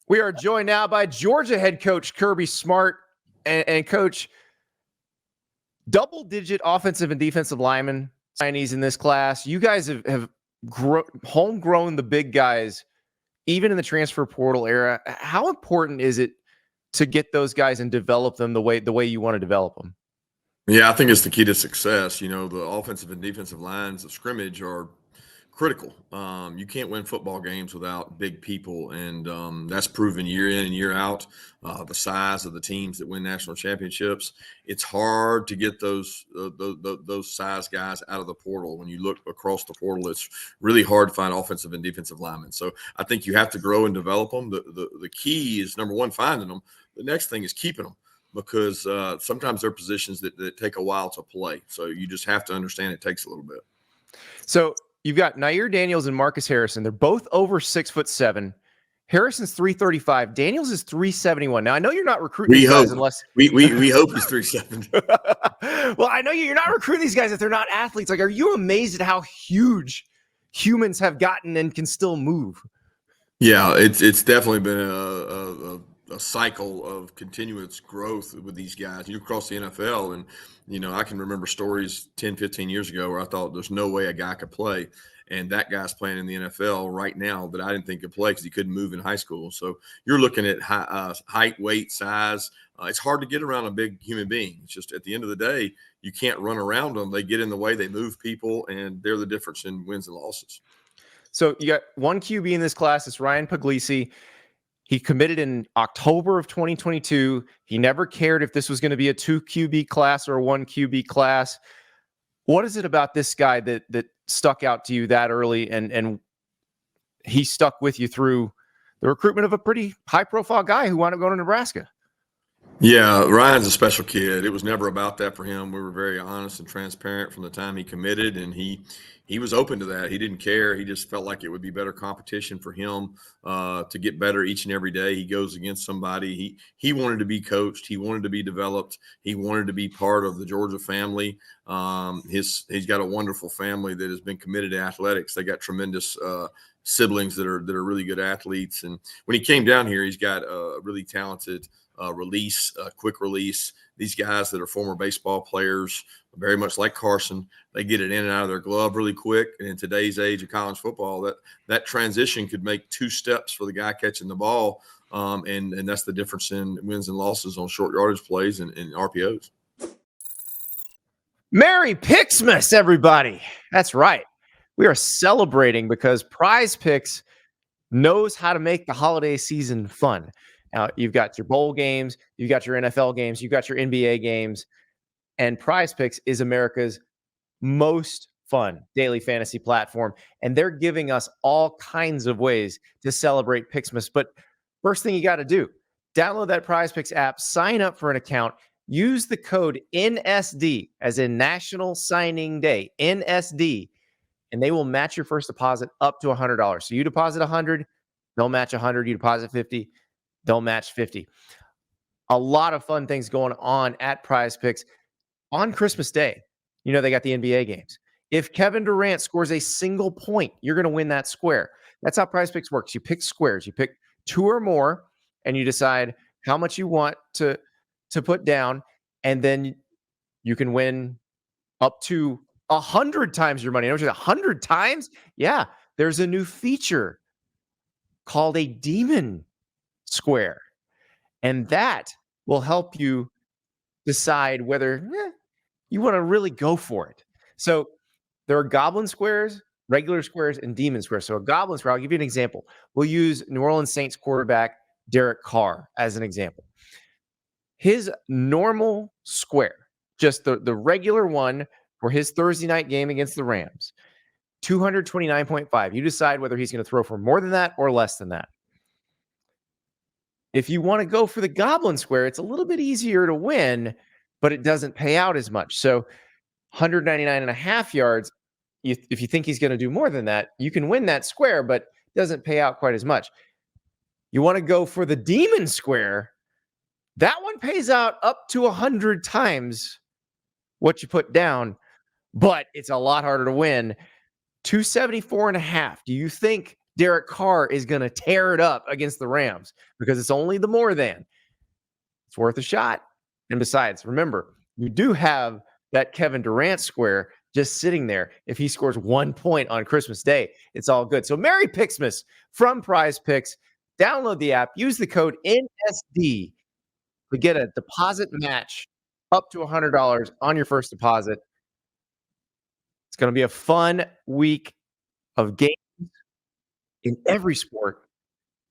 We are joined now by Georgia head coach Kirby Smart. And Coach, double-digit offensive and defensive linemen signees in this class. You guys have homegrown the big guys, even in the transfer portal era. How important is it to get those guys and develop them the way you want to develop them? Yeah, I think it's the key to success. You know, the offensive and defensive lines of scrimmage are critical. You can't win football games without big people, and that's proven year in and year out. The size of the teams that win national championships, it's hard to get those size guys out of the portal. When you look across the portal, it's really hard to find offensive and defensive linemen. So I think you have to grow and develop them. The key is, number one, finding them. The next thing is keeping them, because sometimes they're positions that take a while to play. So you just have to understand it takes a little bit. So you've got Nair Daniels and Marcus Harrison. They're both over 6'7". Harrison's 335. Daniels is 371. Now I know you're not recruiting these guys unless we hope he's 370. Well, I know you're not recruiting these guys if they're not athletes. Like, are you amazed at how huge humans have gotten and can still move? Yeah, it's definitely been a cycle of continuous growth with these guys. You cross the NFL, and I can remember stories 10, 15 years ago where I thought there's no way a guy could play, and that guy's playing in the NFL right now that I didn't think could play because he couldn't move in high school. So you're looking at height, weight, size. It's hard to get around a big human being. It's just, at the end of the day, you can't run around them. They get in the way, they move people, and they're the difference in wins and losses. So you got one QB in this class. It's Ryan Puglisi. He committed in October of 2022. He never cared if this was going to be a 2 QB class or a 1 QB class. What is it about this guy that stuck out to you that early, and he stuck with you through the recruitment of a pretty high-profile guy who wound up going to Nebraska? Yeah, Ryan's a special kid. It was never about that for him. We were very honest and transparent from the time he committed, and he was open to that. He didn't care. He just felt like it would be better competition for him to get better each and every day. He goes against somebody. He wanted to be coached. He wanted to be developed. He wanted to be part of the Georgia family. He's got a wonderful family that has been committed to athletics. They got tremendous siblings that are really good athletes. And when he came down here, he's got a really talented quick release. These guys that are former baseball players, very much like Carson, they get it in and out of their glove really quick. And in today's age of college football, that transition could make 2 steps for the guy catching the ball. And that's the difference in wins and losses on short yardage plays and RPOs. Merry Pixmas, everybody. That's right. We are celebrating because Prize Picks knows how to make the holiday season fun. Now, you've got your bowl games, you've got your NFL games, you've got your NBA games, and Prize Picks is America's most fun daily fantasy platform, and they're giving us all kinds of ways to celebrate Pixmas. But first thing you got to do, download that Prize Picks app, sign up for an account, use the code NSD, as in National Signing Day, NSD, and they will match your first deposit up to $100. So you deposit $100, they'll match $100. You deposit $50, they'll match $50. A lot of fun things going on at Prize Picks on Christmas Day. They got the NBA games. If Kevin Durant scores a single point, you're going to win that square. That's how Prize Picks works. You pick squares. You pick 2 or more, and you decide how much you want to put down, and then you can win up to 100 times your money. 100 times? Yeah, there's a new feature called a Demon Square, and that will help you decide whether you want to really go for it. So there are Goblin Squares, regular squares, and Demon Squares. So a Goblin Square, I'll give you an example. We'll use New Orleans Saints quarterback Derek Carr as an example. His normal square, just the regular one for his Thursday night game against the Rams, 229.5. You decide whether he's going to throw for more than that or less than that. If you want to go for the Goblin Square, it's a little bit easier to win, but it doesn't pay out as much. So 199.5 yards, if you think he's going to do more than that, you can win that square, but it doesn't pay out quite as much. You want to go for the Demon Square, that one pays out up to 100 times what you put down, but it's a lot harder to win. 274.5. Do you think Derek Carr is going to tear it up against the Rams because it's only the more than. It's worth a shot. And besides, remember, you do have that Kevin Durant square just sitting there. If he scores 1 point on Christmas Day, it's all good. So Merry Pixmas from Prize Picks. Download the app, use the code NSD to get a deposit match up to $100 on your first deposit. It's going to be a fun week of games in every sport.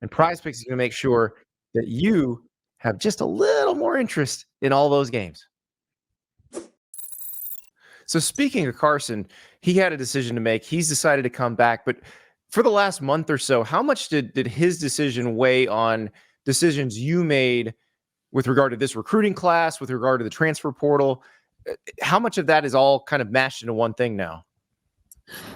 And Prize Picks is going to make sure that you have just a little more interest in all those games. So speaking of Carson, he had a decision to make. He's decided to come back. But for the last month or so, how much did his decision weigh on decisions you made with regard to this recruiting class, with regard to the transfer portal? How much of that is all kind of mashed into one thing now?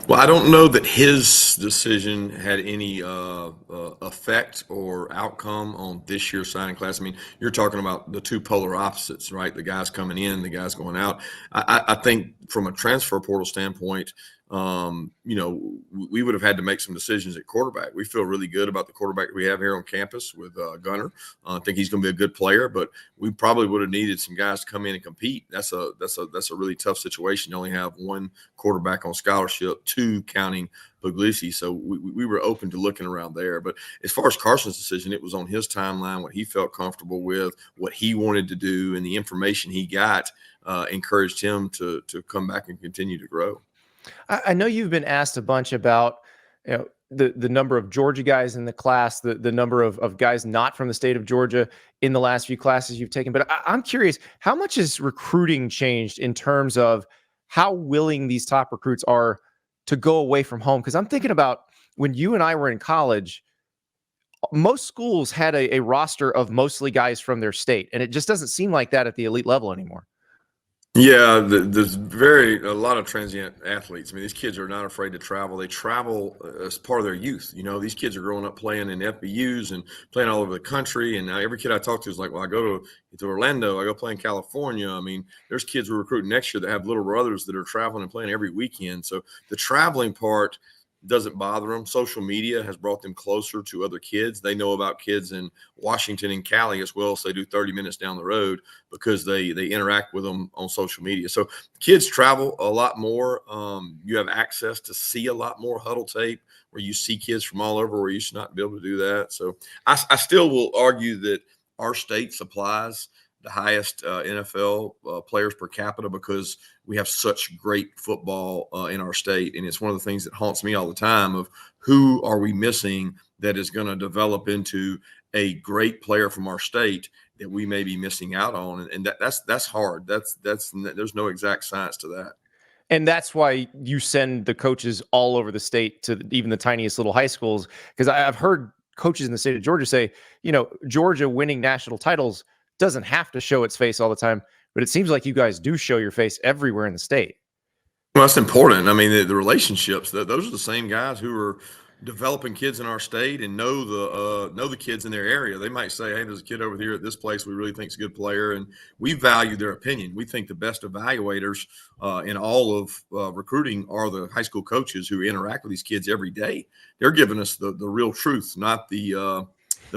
Well, I don't know that his decision had any effect or outcome on this year's signing class. I mean, you're talking about the two polar opposites, right? The guys coming in, the guys going out. I think from a transfer portal standpoint, we would have had to make some decisions at quarterback. We feel really good about the quarterback we have here on campus with Gunner. I think he's going to be a good player, but we probably would have needed some guys to come in and compete. That's a really tough situation. You only have one quarterback on scholarship, two counting Puglisi. So we were open to looking around there. But as far as Carson's decision, it was on his timeline, what he felt comfortable with, what he wanted to do, and the information he got encouraged him to come back and continue to grow. I know you've been asked a bunch about, the number of Georgia guys in the class, the number of guys not from the state of Georgia in the last few classes you've taken. But I'm curious, how much has recruiting changed in terms of how willing these top recruits are to go away from home? Because I'm thinking about when you and I were in college, most schools had a roster of mostly guys from their state, and it just doesn't seem like that at the elite level anymore. Yeah, there's a lot of transient athletes. I mean, these kids are not afraid to travel. They travel as part of their youth. These kids are growing up playing in FBUs and playing all over the country. And now every kid I talk to is like, well, I go to Orlando, I go play in California. I mean, there's kids we're recruiting next year that have little brothers that are traveling and playing every weekend. So the traveling part doesn't bother them. Social media has brought them closer to other kids. They know about kids in Washington and Cali as well as they do 30 minutes down the road because they interact with them on social media. So kids travel a lot more. You have access to see a lot more huddle tape where you see kids from all over where you should not be able to do that. So I still will argue that our state supplies the highest NFL players per capita because we have such great football in our state. And it's one of the things that haunts me all the time of who are we missing that is going to develop into a great player from our state that we may be missing out on. And that's hard. There's no exact science to that. And that's why you send the coaches all over the state to even the tiniest little high schools. Because I've heard coaches in the state of Georgia say, Georgia winning national titles doesn't have to show its face all the time, but it seems like you guys do show your face everywhere in the state. Well, that's important. I mean, the relationships, those are the same guys who are developing kids in our state and know the kids in their area. They might say, hey, there's a kid over here at this place we really think is a good player, and we value their opinion. We think the best evaluators in all of recruiting are the high school coaches who interact with these kids every day. They're giving us the real truth, not the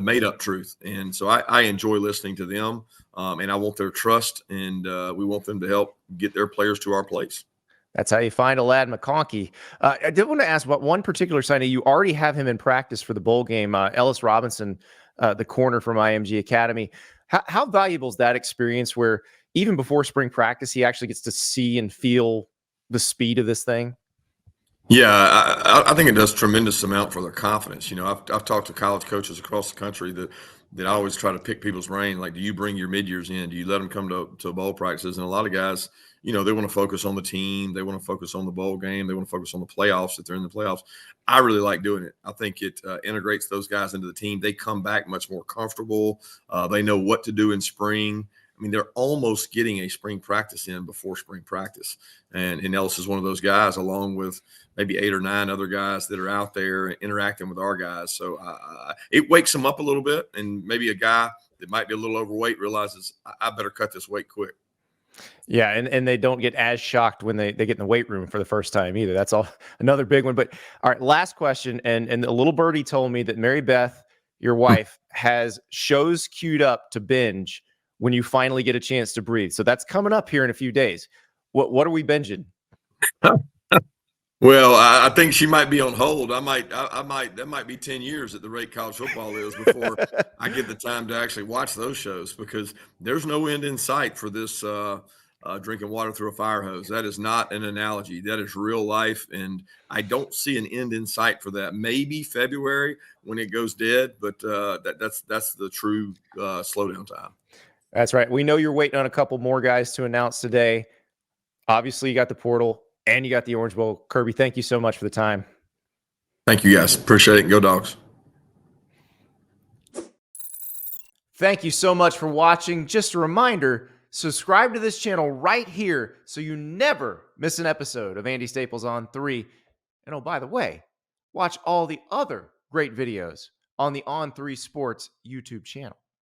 made-up truth. And so I enjoy listening to them, and I want their trust, and we want them to help get their players to our place. That's how you find a lad McConkey. I did want to ask about one particular signing. You already have him in practice for the bowl game, Ellis Robinson, the corner from IMG Academy. How valuable is that experience where even before spring practice, he actually gets to see and feel the speed of this thing? Yeah, I think it does tremendous amount for their confidence. I've talked to college coaches across the country that I always try to pick people's brain. Like, do you bring your mid-years in? Do you let them come to bowl practices? And a lot of guys, they want to focus on the team. They want to focus on the bowl game. They want to focus on the playoffs if they're in the playoffs. I really like doing it. I think it integrates those guys into the team. They come back much more comfortable. They know what to do in spring. I mean, they're almost getting a spring practice in before spring practice. And Ellis is one of those guys, along with maybe 8 or 9 other guys that are out there interacting with our guys. So it wakes them up a little bit. And maybe a guy that might be a little overweight realizes I better cut this weight quick. Yeah, and they don't get as shocked when they get in the weight room for the first time either. That's all another big one. But all right, last question. And the little birdie told me that Mary Beth, your wife, has shows queued up to binge when you finally get a chance to breathe. So that's coming up here in a few days. What are we binging? Well, I think she might be on hold. I might, that might be 10 years at the rate college football is before I get the time to actually watch those shows, because there's no end in sight for this drinking water through a fire hose. That is not an analogy. That is real life. And I don't see an end in sight for that. Maybe February when it goes dead, but that's the true slowdown time. That's right. We know you're waiting on a couple more guys to announce today. Obviously, you got the portal and you got the Orange Bowl. Kirby, thank you so much for the time. Thank you, guys. Appreciate it. Go Dogs. Thank you so much for watching. Just a reminder, subscribe to this channel right here so you never miss an episode of Andy Staples on 3. And oh, by the way, watch all the other great videos on the On3 Sports YouTube channel.